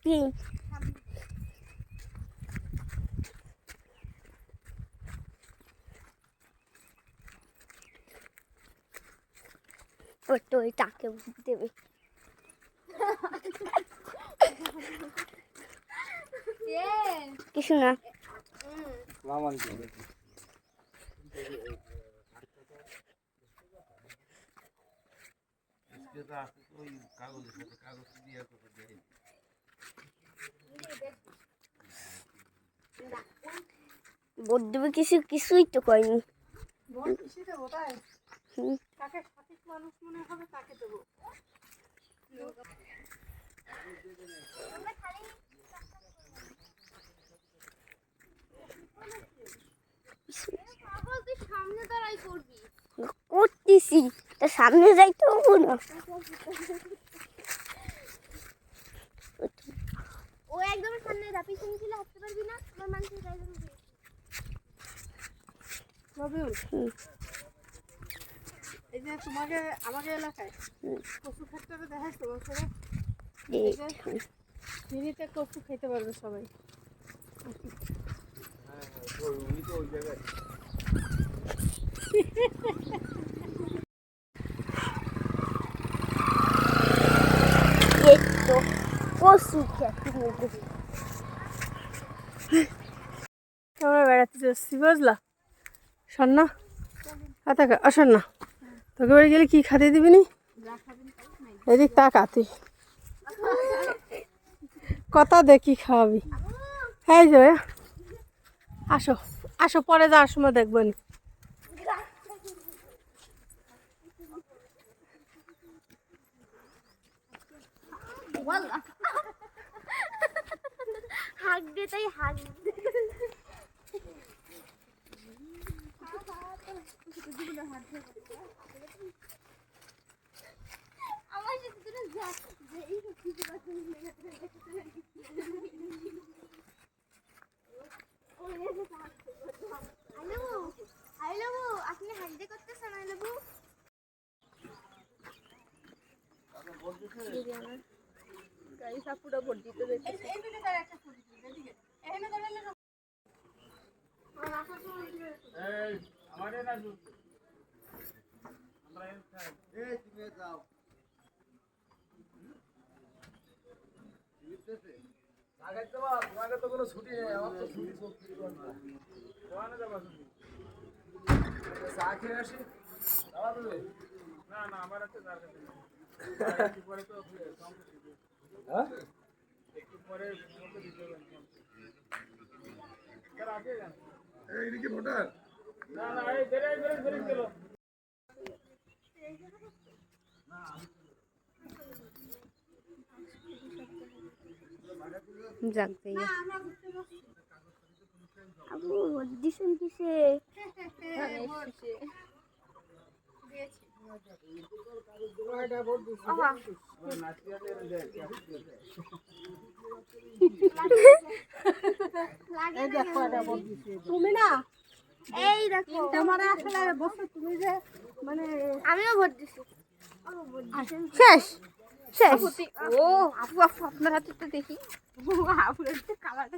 Pink. ওই তো ওই টাকে দেবে। কিছু না। ভোট দেবে কিছুই তো কয়নি। করতেছি তা সামনে যাইতে হবো না। ও একদম সামনে যা, পিছনে ছিল হাঁটতে পারবি না। আমার মানুষের গায়ে এই যে তোমাকে আমাকে এলাকায় কচু ফ্যাক্টরি দেখাচ্ছো বছরে ফ্রিতে কচু খেতে পারবে সবাই। আমরা বেড়াতে যাচ্ছি বুঝলা সন্না। সন্না তোকে বাড়ি গেলে কি খাতে দিবি নি? এদিক তাকা তুই কথা দেখি খাওয়াবি। এই যে আসো আসো, পরে যাওয়ার সময় দেখবো নি। হাক দে তাই হাক দে। আমার সাথে যা এই কিছু কথা আপনি হাঁটতে করতেছেন গাড়ি সাপুরা ভোট দিতে তোমাকে তো কোনো ছুটি নেই, আমার তো ছুটি চা খেয়ে আসি। না আমার একটা পরে তো একটু পরে কি ভোটার না এই বেরে গেল। যাক ভাইয়া আপু দিছেন কিসে? তুমি না এই দেখো তোমার আসলে বসো তুমি যে মানে আমিও ভোট দিছি। শেষ শেষ। ও আপু আপনার হাতে তো দেখি আপুর কালারটা